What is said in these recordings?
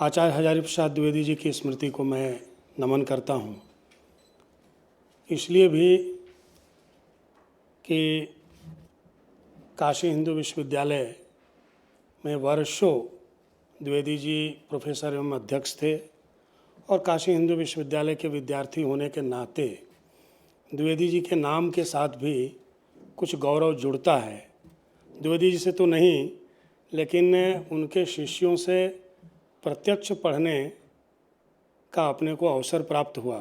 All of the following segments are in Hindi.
आचार्य हजारी प्रसाद द्विवेदी जी की स्मृति को मैं नमन करता हूँ, इसलिए भी कि काशी हिंदू विश्वविद्यालय में वर्षों द्विवेदी जी प्रोफेसर एवं अध्यक्ष थे और काशी हिंदू विश्वविद्यालय के विद्यार्थी होने के नाते द्विवेदी जी के नाम के साथ भी कुछ गौरव जुड़ता है। द्विवेदी जी से तो नहीं, लेकिन उनके शिष्यों से प्रत्यक्ष पढ़ने का अपने को अवसर प्राप्त हुआ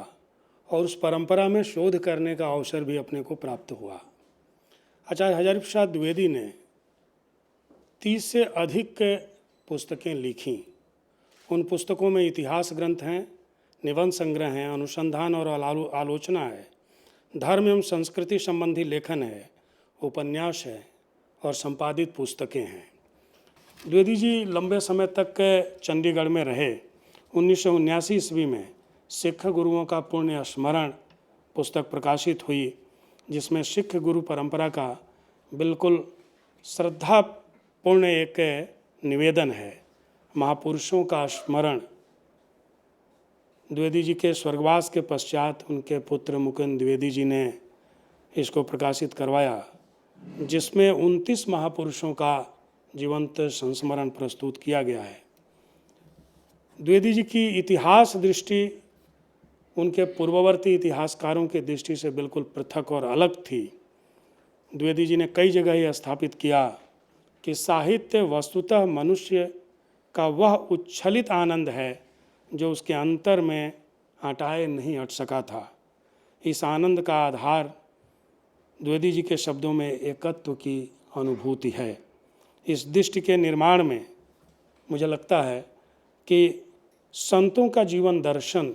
और उस परंपरा में शोध करने का अवसर भी अपने को प्राप्त हुआ। आचार्य हजारी प्रसाद द्विवेदी ने 30 से अधिक पुस्तकें लिखीं। उन पुस्तकों में इतिहास ग्रंथ हैं, निबंध संग्रह हैं, अनुसंधान और आलोचना है, धर्म एवं संस्कृति संबंधी लेखन है, उपन्यास है और संपादित पुस्तकें हैं। द्विवेदी जी लंबे समय तक चंडीगढ़ में रहे। 1979 ईस्वी में सिख गुरुओं का पुण्य स्मरण पुस्तक प्रकाशित हुई, जिसमें सिख गुरु परंपरा का बिल्कुल श्रद्धापूर्ण एक निवेदन है। महापुरुषों का स्मरण द्विवेदी जी के स्वर्गवास के पश्चात उनके पुत्र मुकुंद द्विवेदी जी ने इसको प्रकाशित करवाया, जिसमें 29 महापुरुषों का जीवंत संस्मरण प्रस्तुत किया गया है। द्विवेदी जी की इतिहास दृष्टि उनके पूर्ववर्ती इतिहासकारों के दृष्टि से बिल्कुल पृथक और अलग थी। द्विवेदी जी ने कई जगह यह स्थापित किया कि साहित्य वस्तुतः मनुष्य का वह उच्छलित आनंद है जो उसके अंतर में हटाए नहीं हट सका था। इस आनंद का आधार द्विवेदी जी के शब्दों में एकत्व की अनुभूति है। इस दृष्टि के निर्माण में मुझे लगता है कि संतों का जीवन दर्शन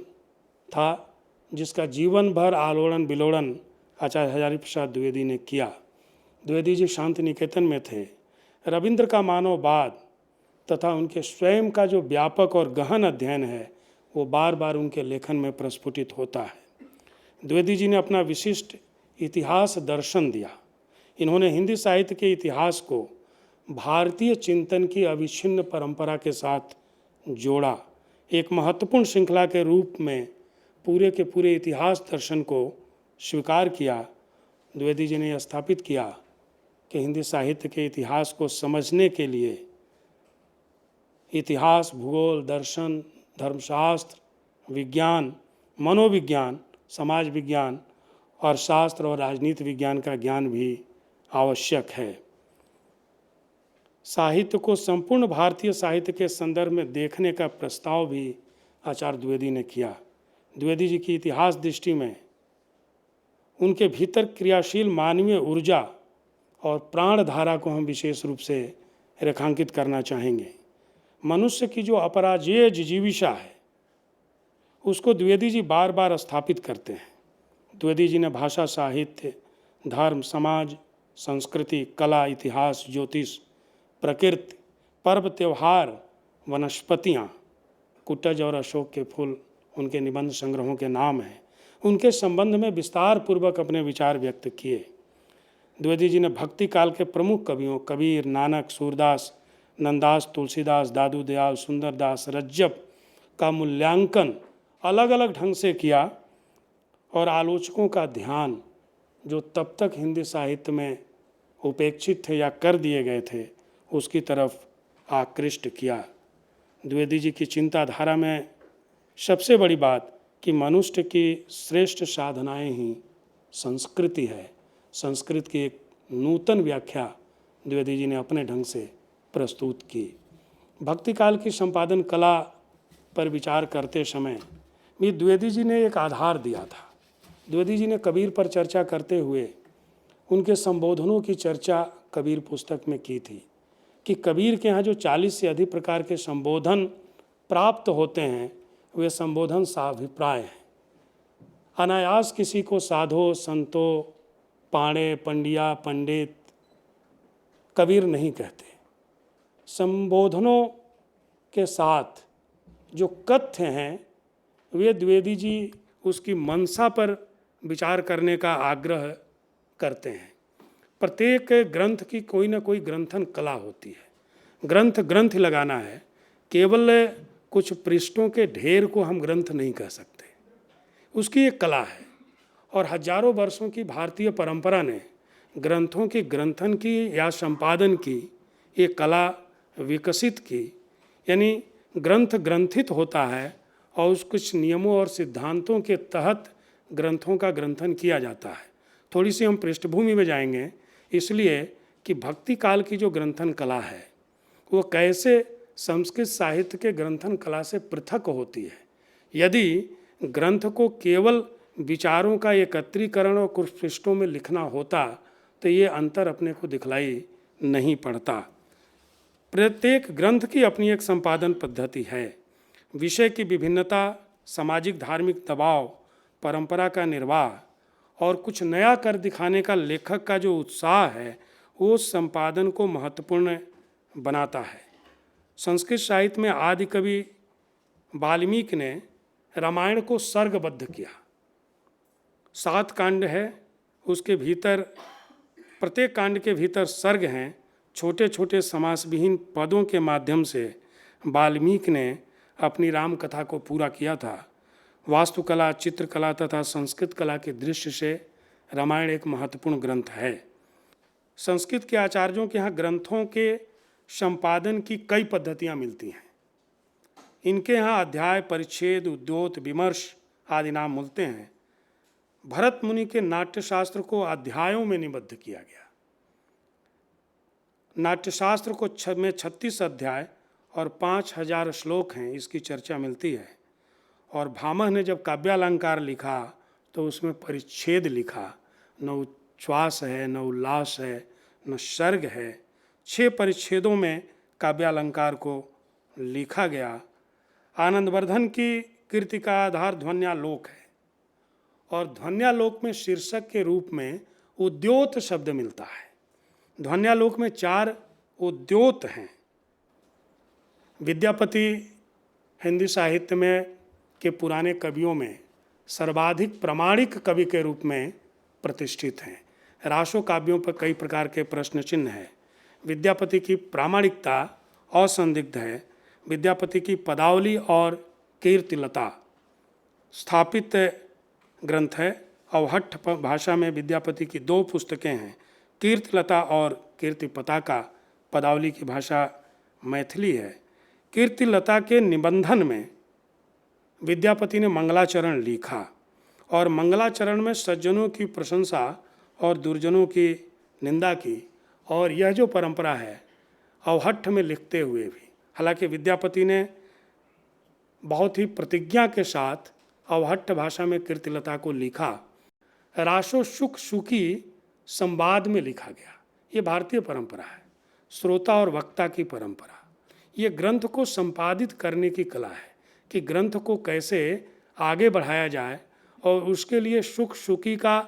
था, जिसका जीवन भर आलोड़न बिलोड़न आचार्य हजारी प्रसाद द्विवेदी ने किया। द्विवेदी जी शांति निकेतन में थे। रविंद्र का मानववाद तथा उनके स्वयं का जो व्यापक और गहन अध्ययन है वो बार बार उनके लेखन में प्रस्फुटित होता है। द्विवेदी जी ने अपना विशिष्ट इतिहास दर्शन दिया। इन्होंने हिंदी साहित्य के इतिहास को भारतीय चिंतन की अविच्छिन्न परंपरा के साथ जोड़ा। एक महत्वपूर्ण श्रृंखला के रूप में पूरे के पूरे इतिहास दर्शन को स्वीकार किया। द्विवेदी जी ने यह स्थापित किया कि हिंदी साहित्य के इतिहास को समझने के लिए इतिहास, भूगोल, दर्शन, धर्मशास्त्र, विज्ञान, मनोविज्ञान, समाज विज्ञान और शास्त्र और राजनीति विज्ञान का ज्ञान भी आवश्यक है। साहित्य को संपूर्ण भारतीय साहित्य के संदर्भ में देखने का प्रस्ताव भी आचार्य द्विवेदी ने किया। द्विवेदी जी की इतिहास दृष्टि में उनके भीतर क्रियाशील मानवीय ऊर्जा और प्राण धारा को हम विशेष रूप से रेखांकित करना चाहेंगे। मनुष्य की जो अपराजेय जिजीविषा है उसको द्विवेदी जी बार बार स्थापित करते हैं। द्विवेदी जी ने भाषा, साहित्य, धर्म, समाज, संस्कृति, कला, इतिहास, ज्योतिष, प्रकृति, पर्व, त्योहार, वनस्पतियाँ, कुटज और अशोक के फूल उनके निबंध संग्रहों के नाम हैं, उनके संबंध में विस्तार पूर्वक अपने विचार व्यक्त किए। द्विवेदी जी ने भक्ति काल के प्रमुख कवियों कबीर, नानक, सूरदास, नंददास, तुलसीदास, दादू दयाल, सुंदरदास, रज्जब का मूल्यांकन अलग अलग ढंग से किया और आलोचकों का ध्यान जो तब तक हिंदी साहित्य में उपेक्षित थे या कर दिए गए थे उसकी तरफ आकृष्ट किया। द्विवेदी जी की चिंताधारा में सबसे बड़ी बात कि मनुष्य की श्रेष्ठ साधनाएं ही संस्कृति है। संस्कृत की एक नूतन व्याख्या द्विवेदी जी ने अपने ढंग से प्रस्तुत की। भक्ति काल की संपादन कला पर विचार करते समय भी द्विवेदी जी ने एक आधार दिया था। द्विवेदी जी ने कबीर पर चर्चा करते हुए उनके संबोधनों की चर्चा कबीर पुस्तक में की थी कि कबीर के यहाँ जो 40 से अधिक प्रकार के संबोधन प्राप्त होते हैं वे संबोधन साभिप्राय हैं। अनायास किसी को साधो, संतो, पाणे, पंडिया, पंडित कबीर नहीं कहते। संबोधनों के साथ जो कथ्य हैं वे द्विवेदी जी उसकी मंशा पर विचार करने का आग्रह करते हैं। प्रत्येक ग्रंथ की कोई ना कोई ग्रंथन कला होती है। ग्रंथ लगाना है, केवल कुछ पृष्ठों के ढेर को हम ग्रंथ नहीं कह सकते। उसकी एक कला है और हजारों वर्षों की भारतीय परंपरा ने ग्रंथों की ग्रंथन की या संपादन की एक कला विकसित की। यानी ग्रंथ ग्रंथित होता है और उस कुछ नियमों और सिद्धांतों के तहत ग्रंथों का ग्रंथन किया जाता है। थोड़ी सी हम पृष्ठभूमि में जाएंगे, इसलिए कि भक्ति काल की जो ग्रंथन कला है वो कैसे संस्कृत साहित्य के ग्रंथन कला से पृथक होती है। यदि ग्रंथ को केवल विचारों का एकत्रीकरण और कुछ पृष्ठों में लिखना होता तो ये अंतर अपने को दिखलाई नहीं पड़ता। प्रत्येक ग्रंथ की अपनी एक संपादन पद्धति है। विषय की विभिन्नता, सामाजिक धार्मिक दबाव, परंपरा का निर्वाह और कुछ नया कर दिखाने का लेखक का जो उत्साह है वो संपादन को महत्वपूर्ण बनाता है। संस्कृत साहित्य में आदि कवि वाल्मीकि ने रामायण को सर्गबद्ध किया। 7 कांड है, उसके भीतर प्रत्येक कांड के भीतर सर्ग हैं। छोटे छोटे समास विहीन पदों के माध्यम से वाल्मीकि ने अपनी राम कथा को पूरा किया था। वास्तुकला, चित्रकला तथा संस्कृत कला के दृश्य से रामायण एक महत्वपूर्ण ग्रंथ है। संस्कृत के आचार्यों के यहाँ ग्रंथों के संपादन की कई पद्धतियाँ मिलती हैं। इनके यहाँ अध्याय, परिच्छेद, उद्योत, विमर्श आदि नाम मिलते हैं। भरत मुनि के नाट्यशास्त्र को अध्यायों में निबद्ध किया गया। नाट्यशास्त्र को में 36 अध्याय और 5000 श्लोक हैं, इसकी चर्चा मिलती है। और भामह ने जब काव्यालंकार लिखा तो उसमें परिच्छेद लिखा। न उच्छ्वास है, न उल्लास है, न सर्ग है। 6 परिच्छेदों में काव्यालंकार को लिखा गया। आनंदवर्धन की कृति का आधार ध्वन्यालोक है और ध्वन्यालोक में शीर्षक के रूप में उद्योत शब्द मिलता है। ध्वन्यालोक में 4 उद्योत हैं। विद्यापति हिंदी साहित्य में के पुराने कवियों में सर्वाधिक प्रामाणिक कवि के रूप में प्रतिष्ठित हैं। रासो काव्यों पर कई प्रकार के प्रश्न चिन्ह हैं। विद्यापति की प्रामाणिकता असंदिग्ध है। विद्यापति की पदावली और कीर्तिलता स्थापित ग्रंथ है। अवहट्ठ भाषा में विद्यापति की 2 पुस्तकें हैं, कीर्तिलता और कीर्तिपताका। पदावली की भाषा मैथिली है। कीर्तिलता के निबंधन में विद्यापति ने मंगलाचरण लिखा और मंगलाचरण में सज्जनों की प्रशंसा और दुर्जनों की निंदा की। और यह जो परंपरा है अवहट्ठ में लिखते हुए भी, हालांकि विद्यापति ने बहुत ही प्रतिज्ञा के साथ अवहट्ठ भाषा में कीर्तिलता को लिखा। रासो शुक शुकी संवाद में लिखा गया। ये भारतीय परंपरा है, श्रोता और वक्ता की परंपरा। ये ग्रंथ को संपादित करने की कला है कि ग्रंथ को कैसे आगे बढ़ाया जाए और उसके लिए शुक शुकी का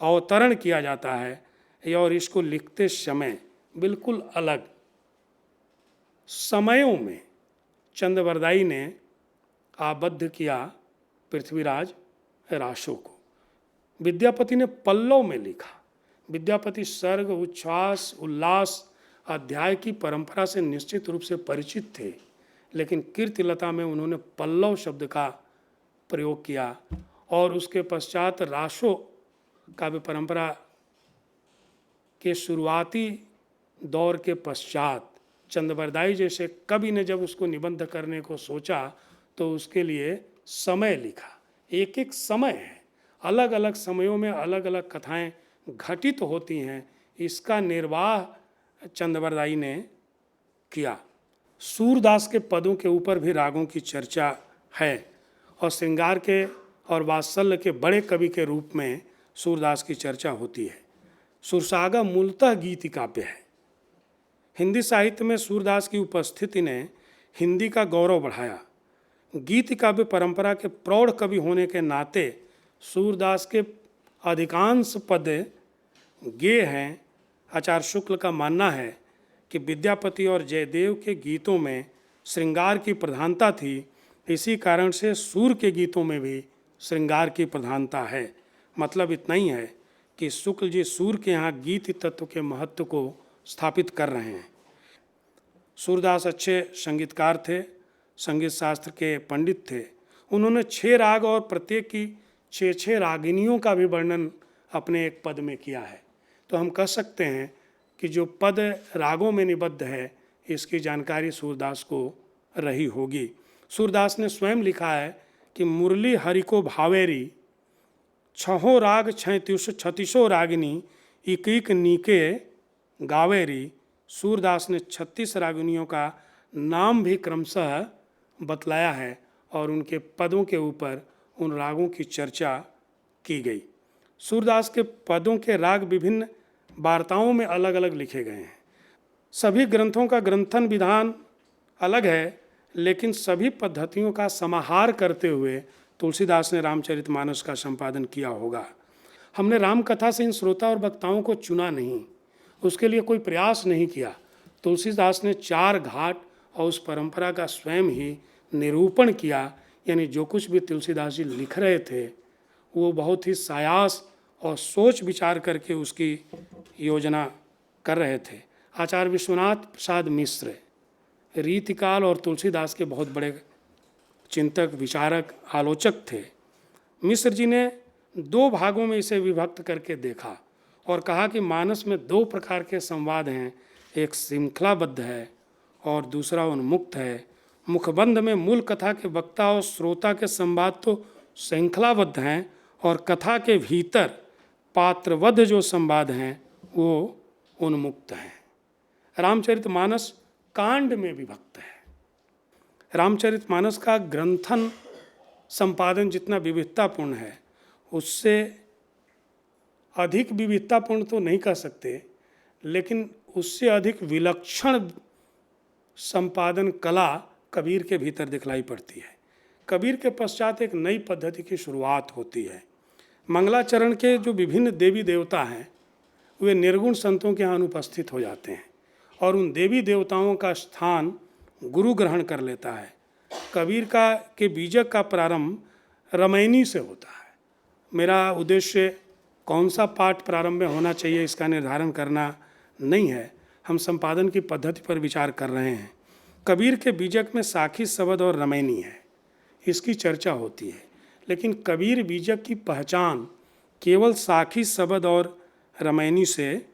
अवतरण किया जाता है। और इसको लिखते समय बिल्कुल अलग समयों में चंद्रवरदाई ने आबद्ध किया पृथ्वीराज रासो को। विद्यापति ने पल्लव में लिखा। विद्यापति सर्ग, उच्छ्वास, उल्लास अध्याय की परंपरा से निश्चित रूप से परिचित थे, लेकिन कीर्तिलता में उन्होंने पल्लव शब्द का प्रयोग किया। और उसके पश्चात रासो काव्य परंपरा के शुरुआती दौर के पश्चात चंद्रवरदाई जैसे कवि ने जब उसको निबंध करने को सोचा तो उसके लिए समय लिखा। एक एक समय है, अलग अलग समयों में अलग अलग कथाएं घटित होती हैं। इसका निर्वाह चंद्रवरदाई ने किया। सूरदास के पदों के ऊपर भी रागों की चर्चा है और श्रृंगार के और वात्सल्य के बड़े कवि के रूप में सूरदास की चर्चा होती है। सुरसागा मूलतः गीति काव्य है। हिंदी साहित्य में सूरदास की उपस्थिति ने हिंदी का गौरव बढ़ाया। गीति काव्य परंपरा के प्रौढ़ कवि होने के नाते सूरदास के अधिकांश पद गेय हैं। आचार्य शुक्ल का मानना है कि विद्यापति और जयदेव के गीतों में श्रृंगार की प्रधानता थी, इसी कारण से सूर के गीतों में भी श्रृंगार की प्रधानता है। मतलब इतना ही है कि शुक्ल जी सूर के यहाँ गीत तत्व के महत्व को स्थापित कर रहे हैं। सूरदास अच्छे संगीतकार थे, संगीत शास्त्र के पंडित थे, उन्होंने 6 राग और प्रत्येक की 6 रागिनियों का भी वर्णन अपने एक पद में किया है। तो हम कह सकते हैं कि जो पद रागों में निबद्ध है, इसकी जानकारी सूरदास को रही होगी। सूरदास ने स्वयं लिखा है कि मुरली हरि को भावेरी, 6 राग 36 रागिनी, इक नीके गावेरी। सूरदास ने 36 रागिनियों का नाम भी क्रमशः बतलाया है और उनके पदों के ऊपर उन रागों की चर्चा की गई। सूरदास के पदों के राग विभिन्न वार्ताओं में अलग अलग लिखे गए हैं। सभी ग्रंथों का ग्रंथन विधान अलग है, लेकिन सभी पद्धतियों का समाहार करते हुए तुलसीदास ने रामचरितमानस का संपादन किया होगा। हमने राम कथा से इन श्रोता और वक्ताओं को चुना नहीं, उसके लिए कोई प्रयास नहीं किया। तुलसीदास ने 4 घाट और उस परंपरा का स्वयं ही निरूपण किया। यानी जो कुछ भी तुलसीदास जी लिख रहे थे वो बहुत ही सायास और सोच विचार करके उसकी योजना कर रहे थे। आचार्य विश्वनाथ प्रसाद मिश्र रीतिकाल और तुलसीदास के बहुत बड़े चिंतक, विचारक, आलोचक थे। मिश्र जी ने 2 भागों में इसे विभक्त करके देखा और कहा कि मानस में 2 प्रकार के संवाद हैं, एक श्रृंखलाबद्ध है और दूसरा उन्मुक्त है। मुखबंध में मूल कथा के वक्ता और श्रोता के संवाद तो श्रृंखलाबद्ध हैं और कथा के भीतर पात्रबद्ध जो संवाद हैं वो उन्मुक्त हैं। रामचरितमानस कांड में विभक्त है। रामचरितमानस का ग्रंथन संपादन जितना विविधतापूर्ण है, उससे अधिक विविधतापूर्ण तो नहीं कह सकते, लेकिन उससे अधिक विलक्षण संपादन कला कबीर के भीतर दिखलाई पड़ती है। कबीर के पश्चात एक नई पद्धति की शुरुआत होती है। मंगलाचरण के जो विभिन्न देवी देवता हैं वे निर्गुण संतों के यहाँ अनुपस्थित हो जाते हैं और उन देवी देवताओं का स्थान गुरु ग्रहण कर लेता है। कबीर का के बीजक का प्रारंभ रमैनी से होता है। मेरा उद्देश्य कौन सा पाठ प्रारंभ में होना चाहिए इसका निर्धारण करना नहीं है, हम संपादन की पद्धति पर विचार कर रहे हैं। कबीर के बीजक में साखी शब्द और रमैनी है, इसकी चर्चा होती है। लेकिन कबीर बीजक की पहचान केवल साखी शब्द और रमैनी से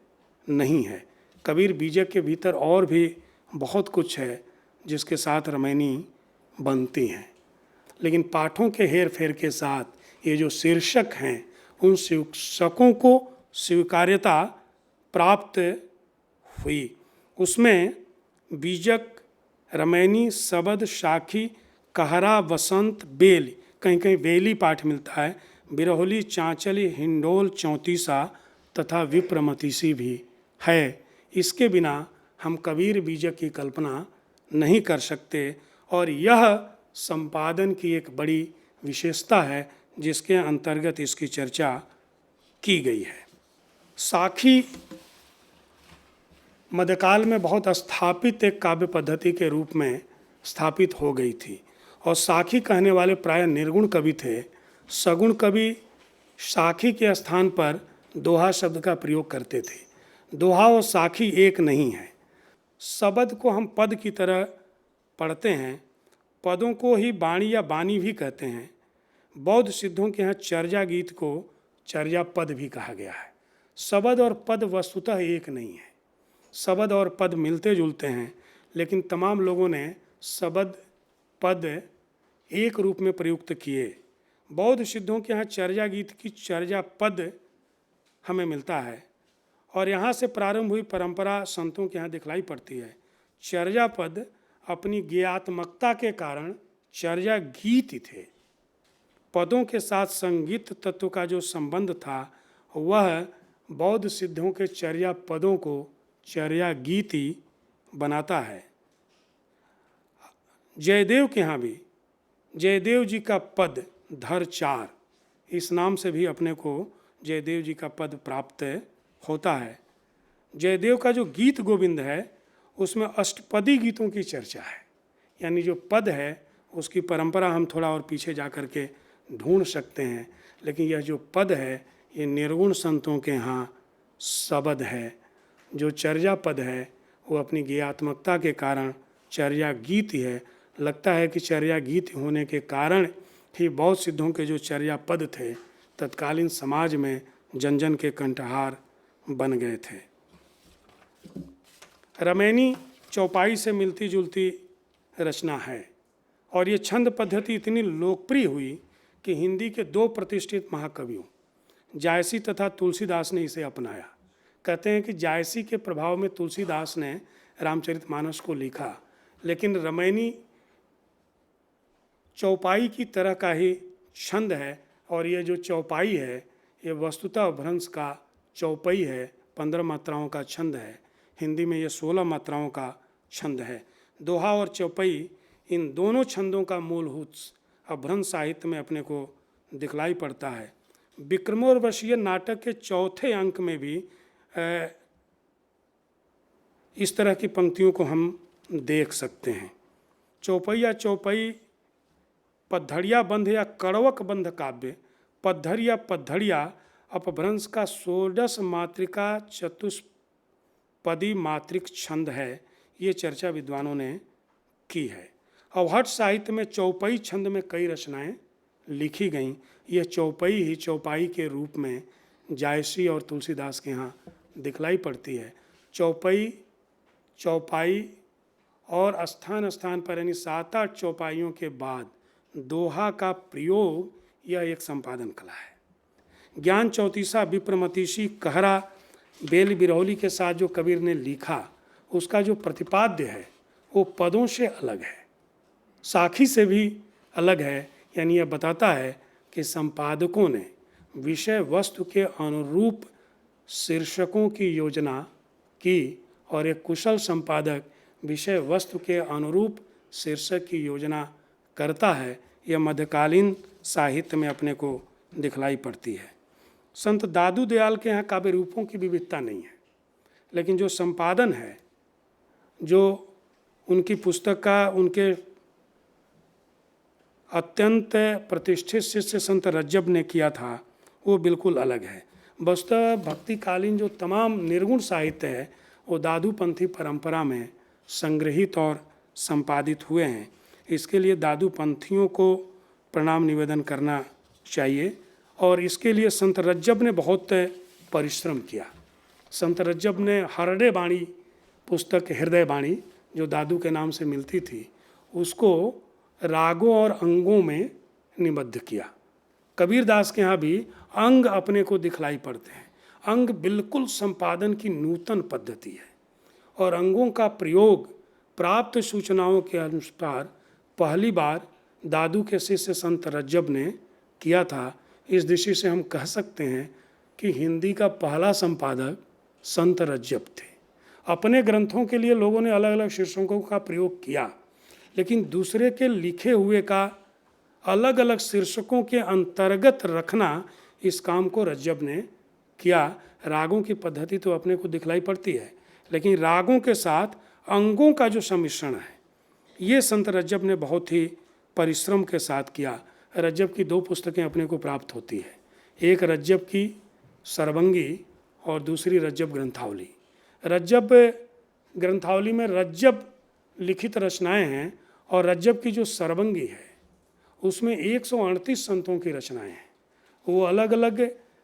नहीं है। कबीर बीजक के भीतर और भी बहुत कुछ है जिसके साथ रमैनी बनती हैं। लेकिन पाठों के हेर फेर के साथ ये जो शीर्षक हैं उन शीर्षकों को स्वीकार्यता प्राप्त हुई। उसमें बीजक, रमैनी, शबद, साखी, कहरा, वसंत, बेल, कहीं कहीं बेली पाठ मिलता है, बिरहोली, चांचली, हिंडोल, चौंतीसा तथा विप्रमतीसी भी है। इसके बिना हम कबीर बीजक की कल्पना नहीं कर सकते और यह संपादन की एक बड़ी विशेषता है जिसके अंतर्गत इसकी चर्चा की गई है। साखी मध्यकाल में बहुत स्थापित एक काव्य पद्धति के रूप में स्थापित हो गई थी और साखी कहने वाले प्राय निर्गुण कवि थे। सगुण कवि साखी के स्थान पर दोहा शब्द का प्रयोग करते थे। दोहा और साखी एक नहीं है। शब्द को हम पद की तरह पढ़ते हैं, पदों को ही बाणी या बानी भी कहते हैं। बौद्ध सिद्धों के यहाँ चर्या गीत को चर्या पद भी कहा गया है। शब्द और पद वस्तुतः एक नहीं है। शब्द और पद मिलते जुलते हैं, लेकिन तमाम लोगों ने शब्द पद एक रूप में प्रयुक्त किए। बौद्ध सिद्धों के यहाँ चर्या गीत की चर्या पद हमें मिलता है और यहाँ से प्रारंभ हुई परंपरा संतों के यहाँ दिखलाई पड़ती है। चर्या पद अपनी गेयात्मकता के कारण चर्या गीत ही थे। पदों के साथ संगीत तत्व का जो संबंध था वह बौद्ध सिद्धों के चर्या पदों को चर्या गीत ही बनाता है। जयदेव के यहाँ भी जयदेव जी का पद धर 4, इस नाम से भी अपने को जयदेव जी का पद प्राप्त होता है। जयदेव का जो गीत गोविंद है उसमें अष्टपदी गीतों की चर्चा है, यानी जो पद है उसकी परंपरा हम थोड़ा और पीछे जा कर के ढूंढ सकते हैं, लेकिन यह जो पद है ये निर्गुण संतों के यहाँ शब्द है। जो चर्या पद है वो अपनी गेयात्मकता के कारण चर्या गीत ही है। लगता है कि चर्या गीत होने के कारण ही बौद्ध सिद्धों के जो चर्या पद थे तत्कालीन समाज में जन जन के कंठहार बन गए थे। रमैनी चौपाई से मिलती जुलती रचना है और ये छंद पद्धति इतनी लोकप्रिय हुई कि हिंदी के 2 प्रतिष्ठित महाकवियों जायसी तथा तुलसीदास ने इसे अपनाया। कहते हैं कि जायसी के प्रभाव में तुलसीदास ने रामचरितमानस को लिखा, लेकिन रमैनी चौपाई की तरह का ही छंद है और ये जो चौपाई है ये वस्तुतः भ्रंश का चौपाई है, 15 मात्राओं का छंद है। हिंदी में ये 16 मात्राओं का छंद है। दोहा और चौपाई इन दोनों छंदों का मूलभूत अभ्रंश साहित्य में अपने को दिखलाई पड़ता है। विक्रमोर्वशीय नाटक के 4थे अंक में भी इस तरह की पंक्तियों को हम देख सकते हैं। चौपाई या चौपाई, पद्धड़िया बंध या कड़वक बंध काव्य, पद्धर या पद्धड़िया अपभ्रंश का षोडश मात्रिका चतुष्पदी मात्रिक छंद है। ये चर्चा विद्वानों ने की है। अवहट साहित्य में चौपाई छंद में कई रचनाएं लिखी गईं। यह चौपाई ही चौपाई के रूप में जायसी और तुलसीदास के यहाँ दिखलाई पड़ती है। चौपाई, चौपाई और स्थान स्थान पर यानी 7-8 चौपाइयों के बाद दोहा का प्रयोग, यह एक संपादन कला है। ज्ञान चौतीसा विप्रमतीशी कहरा बेल बिरौली के साथ जो कबीर ने लिखा, उसका जो प्रतिपाद्य है वो पदों से अलग है, साखी से भी अलग है। यानी यह बताता है कि संपादकों ने विषय वस्तु के अनुरूप शीर्षकों की योजना की और एक कुशल संपादक विषय वस्तु के अनुरूप शीर्षक की योजना करता है। यह मध्यकालीन साहित्य में अपने को दिखलाई पड़ती है। संत दादू दयाल के यहाँ काव्य रूपों की विविधता नहीं है, लेकिन जो संपादन है, जो उनकी पुस्तक का उनके अत्यंत प्रतिष्ठित शिष्य संत रज्जब ने किया था, वो बिल्कुल अलग है। वस्तुतः भक्तिकालीन जो तमाम निर्गुण साहित्य है वो दादूपंथी परंपरा में संग्रहित और संपादित हुए हैं। इसके लिए दादूपंथियों को प्रणाम निवेदन करना चाहिए और इसके लिए संत रज्जब ने बहुत परिश्रम किया। संत रज्जब ने हरडे बाणी पुस्तक, हृदय बाणी जो दादू के नाम से मिलती थी, उसको रागों और अंगों में निबद्ध किया। कबीरदास के यहाँ भी अंग अपने को दिखलाई पड़ते हैं। अंग बिल्कुल संपादन की नूतन पद्धति है और अंगों का प्रयोग प्राप्त सूचनाओं के अनुसार पहली बार दादू के शिष्य संत रज्जब ने किया था। इस दृष्टि से हम कह सकते हैं कि हिंदी का पहला संपादक संत रज्जब थे। अपने ग्रंथों के लिए लोगों ने अलग अलग शीर्षकों का प्रयोग किया, लेकिन दूसरे के लिखे हुए का अलग अलग शीर्षकों के अंतर्गत रखना, इस काम को रज्जब ने किया। रागों की पद्धति तो अपने को दिखलाई पड़ती है, लेकिन रागों के साथ अंगों का जो सम्मिश्रण है, ये संत रज्जब ने बहुत ही परिश्रम के साथ किया। रज्जब की 2 पुस्तकें अपने को प्राप्त होती है, एक रज्जब की सरबंगी और दूसरी रज्जब ग्रंथावली। रज्जब ग्रंथावली में रज्जब लिखित रचनाएं हैं और रज्जब की जो सरबंगी है उसमें 138 संतों की रचनाएं हैं। वो अलग अलग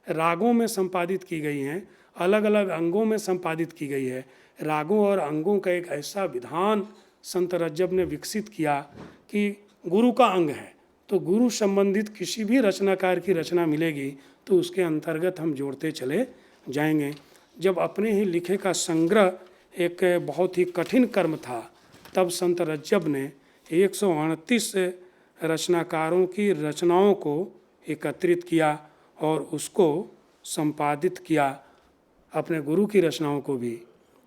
रागों में संपादित की गई हैं, अलग अलग अंगों में संपादित की गई है। रागों और अंगों का एक ऐसा विधान संत रज्जब ने विकसित किया कि गुरु का अंग है तो गुरु संबंधित किसी भी रचनाकार की रचना मिलेगी तो उसके अंतर्गत हम जोड़ते चले जाएंगे। जब अपने ही लिखे का संग्रह एक बहुत ही कठिन कर्म था, तब संत रज्जब ने 138 रचनाकारों की रचनाओं को एकत्रित किया और उसको संपादित किया, अपने गुरु की रचनाओं को भी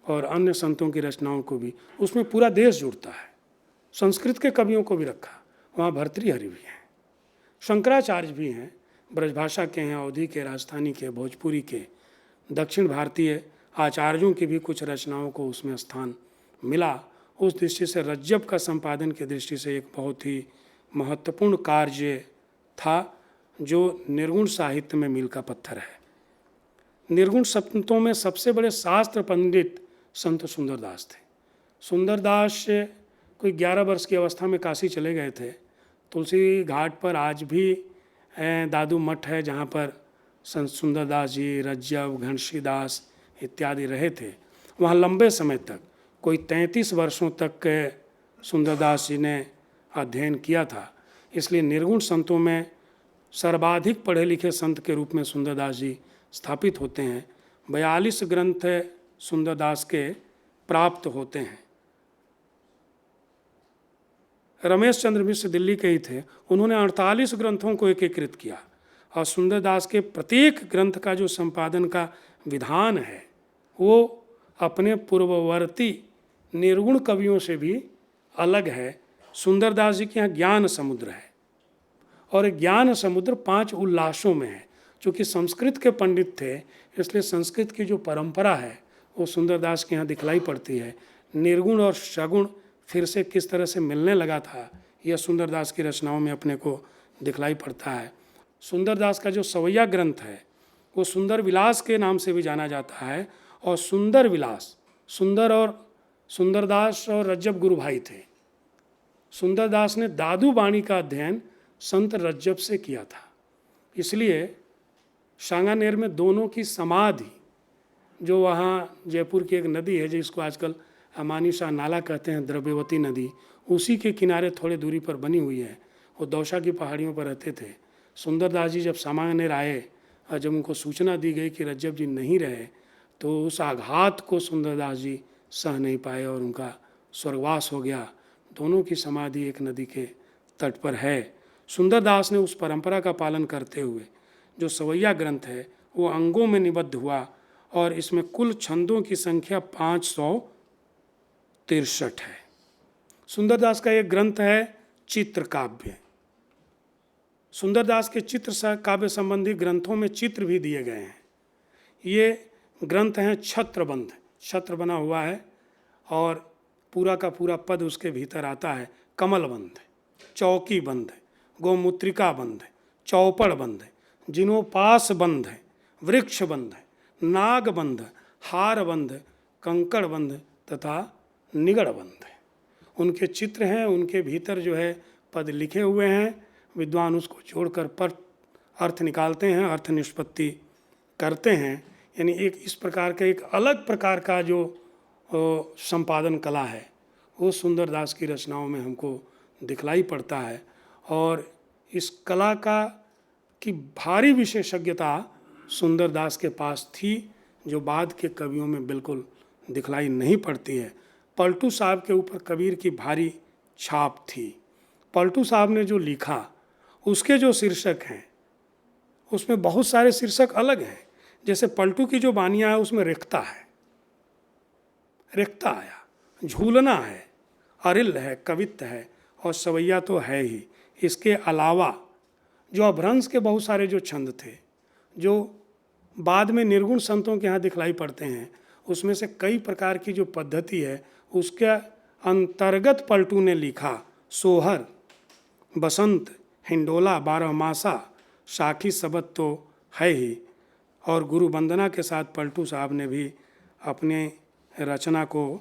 और अन्य संतों की रचनाओं को भी। उसमें पूरा देश जुड़ता है। संस्कृत के कवियों को भी रखा, वहाँ भर्तृहरि भी हैं, शंकराचार्य भी हैं, ब्रजभाषा के हैं, अवधी के, राजस्थानी के, भोजपुरी के, दक्षिण भारतीय आचार्यों की भी कुछ रचनाओं को उसमें स्थान मिला। उस दृष्टि से रज्जब का संपादन की दृष्टि से एक बहुत ही महत्वपूर्ण कार्य था जो निर्गुण साहित्य में मील का पत्थर है। निर्गुण संतों में सबसे बड़े शास्त्र पंडित संत सुंदरदास थे। सुंदरदास कोई 11 वर्ष की अवस्था में काशी चले गए थे। तुलसी घाट पर आज भी दादू मठ है, जहाँ पर संत सुंदरदास जी, रज्जब, घनश्रीदास इत्यादि रहे थे। वहाँ लंबे समय तक, कोई 33 वर्षों तक सुंदरदास जी ने अध्ययन किया था। इसलिए निर्गुण संतों में सर्वाधिक पढ़े लिखे संत के रूप में सुंदरदास जी स्थापित होते हैं। 42 ग्रंथ सुंदरदास के प्राप्त होते हैं। रमेश चंद्र मिश्र दिल्ली के ही थे, उन्होंने 48 ग्रंथों को एकीकृत किया और सुंदरदास के प्रत्येक ग्रंथ का जो संपादन का विधान है वो अपने पूर्ववर्ती निर्गुण कवियों से भी अलग है। सुंदरदास जी के यहाँ ज्ञान समुद्र है और ज्ञान समुद्र 5 उल्लासों में है। चूँकि संस्कृत के पंडित थे, इसलिए संस्कृत की जो परंपरा है वो सुंदरदास के यहाँ दिखलाई पड़ती है। निर्गुण और सगुण फिर से किस तरह से मिलने लगा था, यह सुंदरदास की रचनाओं में अपने को दिखलाई पड़ता है। सुंदरदास का जो सवैया ग्रंथ है वो सुंदर विलास के नाम से भी जाना जाता है। और सुंदर विलास, सुंदरदास और रज्जब गुरु भाई थे। सुंदरदास ने दादू बाणी का अध्ययन संत रज्जब से किया था। इसलिए सांगानेर में दोनों की समाधि, जो वहाँ जयपुर की एक नदी है जिसको आजकल अमानी शाह नाला कहते हैं, द्रव्यवती नदी, उसी के किनारे थोड़े दूरी पर बनी हुई है। वो दौसा की पहाड़ियों पर रहते थे। सुंदरदास जी जब सांगानेर आए और जब उनको सूचना दी गई कि रज्जब जी नहीं रहे, तो उस आघात को सुंदरदास जी सह नहीं पाए और उनका स्वर्गवास हो गया। दोनों की समाधि एक नदी के तट पर है। सुंदरदास ने उस परंपरा का पालन करते हुए जो सवैया ग्रंथ है वो अंगों में निबद्ध हुआ और इसमें कुल छंदों की संख्या 563 है। सुंदरदास का एक ग्रंथ है चित्र काव्य। सुंदरदास के चित्र काव्य संबंधी ग्रंथों में चित्र भी दिए गए हैं। ये ग्रंथ हैं छत्रबंध, छत्र बना हुआ है और पूरा का पूरा पद उसके भीतर आता है। कमलबंध, चौकी बंध, गोमूत्रिका बंध, चौपड़ बंध, जिनोपास बंध, वृक्ष बंध, नाग बंध, हार बंध, कंकड़ बंध तथा निगड़ बंध। उनके चित्र हैं, उनके भीतर जो है पद लिखे हुए हैं। विद्वान उसको जोड़कर पर अर्थ निकालते हैं, अर्थ निष्पत्ति करते हैं। यानी एक इस प्रकार का एक अलग प्रकार का जो संपादन कला है वो सुंदरदास की रचनाओं में हमको दिखलाई पड़ता है। और इस कला की भारी विशेषज्ञता सुंदरदास के पास थी, जो बाद के कवियों में बिल्कुल दिखलाई नहीं पड़ती है। पलटू साहब के ऊपर कबीर की भारी छाप थी। पलटू साहब ने जो लिखा उसके जो शीर्षक हैं उसमें बहुत सारे शीर्षक अलग हैं। जैसे पलटू की जो बानियाँ है उसमें रिक्ता है, रिक्ता आया, झूलना है, अरिल है, कवित्त है और सवैया तो है ही। इसके अलावा जो अभ्रंश के बहुत सारे जो छंद थे जो बाद में निर्गुण संतों के यहाँ दिखलाई पड़ते हैं, उसमें से कई प्रकार की जो पद्धति है उसके अंतर्गत पलटू ने लिखा। सोहर, बसंत, हिंडोला, बारहमासा, साखी सबद तो है ही। और गुरु वंदना के साथ पलटू साहब ने भी अपने रचना को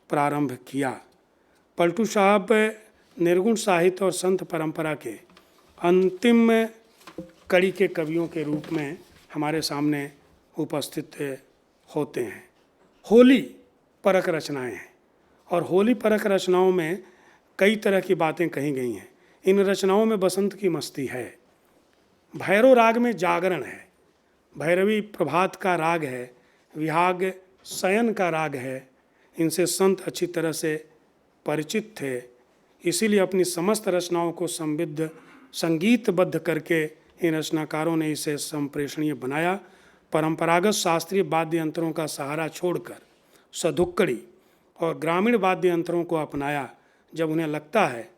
प्रारंभ किया। पलटू साहब निर्गुण साहित्य और संत परंपरा के अंतिम कड़ी के कवियों के रूप में हमारे सामने उपस्थित होते हैं। होली परक रचनाएं हैं और होली परक रचनाओं में कई तरह की बातें कही गई हैं। इन रचनाओं में बसंत की मस्ती है, भैरव राग में जागरण है, भैरवी प्रभात का राग है, विहाग शयन का राग है। इनसे संत अच्छी तरह से परिचित थे, इसीलिए अपनी समस्त रचनाओं को संविद्ध संगीतबद्ध करके इन रचनाकारों ने इसे संप्रेषणीय बनाया। परंपरागत शास्त्रीय वाद्य यंत्रों का सहारा छोड़कर सधुक्कड़ी और ग्रामीण वाद्य यंत्रों को अपनाया। जब उन्हें लगता है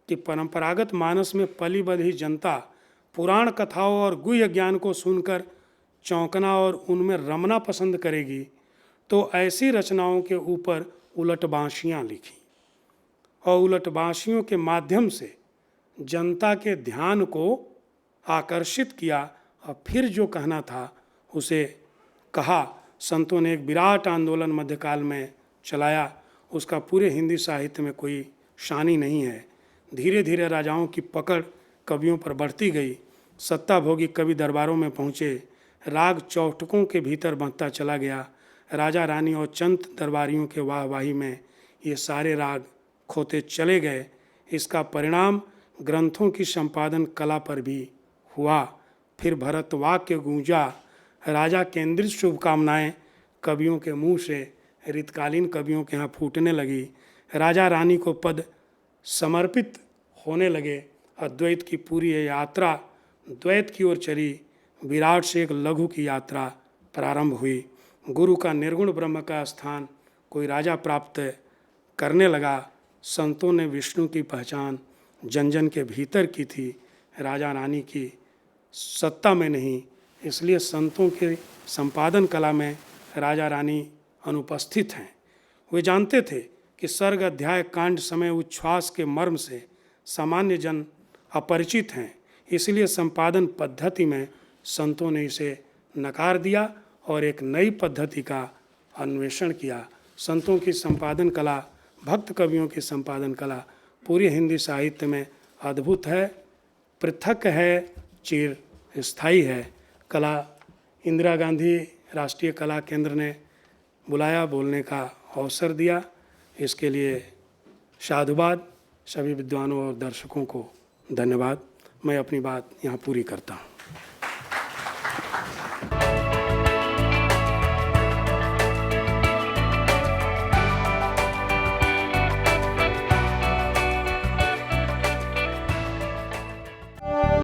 कि परंपरागत मानस में पली बधी जनता पुराण कथाओं और गुह्य ज्ञान को सुनकर चौंकना और उनमें रमना पसंद करेगी, तो ऐसी रचनाओं के ऊपर उलटबांशियाँ लिखी और उलटबांशियों के माध्यम से जनता के ध्यान को आकर्षित किया और फिर जो कहना था उसे कहा। संतों ने एक विराट आंदोलन मध्यकाल में चलाया, उसका पूरे हिंदी साहित्य में कोई शानी नहीं है। धीरे धीरे राजाओं की पकड़ कवियों पर बढ़ती गई। सत्ताभोगी कवि दरबारों में पहुँचे। राग चौटकों के भीतर बंधता चला गया। राजा रानी और चंद दरबारियों के वाहवाही में ये सारे राग खोते चले गए। इसका परिणाम ग्रंथों की संपादन कला पर भी हुआ। फिर भरतवाक्य गूंजा। राजा केंद्रित शुभकामनाएं कवियों के मुंह से ऋतकालीन कवियों के यहाँ फूटने लगी। राजा रानी को पद समर्पित होने लगे। अद्वैत की पूरी ये यात्रा द्वैत की ओर चली। विराट से एक लघु की यात्रा प्रारंभ हुई। गुरु का निर्गुण ब्रह्म का स्थान कोई राजा प्राप्त करने लगा। संतों ने विष्णु की पहचान जन जन के भीतर की थी, राजा रानी की सत्ता में नहीं। इसलिए संतों के संपादन कला में राजा रानी अनुपस्थित हैं। वे जानते थे कि सर्ग अध्याय कांड समय उच्छ्वास के मर्म से सामान्य जन अपरिचित हैं। इसलिए संपादन पद्धति में संतों ने इसे नकार दिया और एक नई पद्धति का अन्वेषण किया। संतों की संपादन कला, भक्त कवियों की संपादन कला पूरी हिंदी साहित्य में अद्भुत है, पृथक है, चिर स्थायी है। कला इंदिरा गांधी राष्ट्रीय कला केंद्र ने बुलाया, बोलने का अवसर दिया। इसके लिए साधुवाद। सभी विद्वानों और दर्शकों को धन्यवाद। मैं अपनी बात यहाँ पूरी करता हूँ।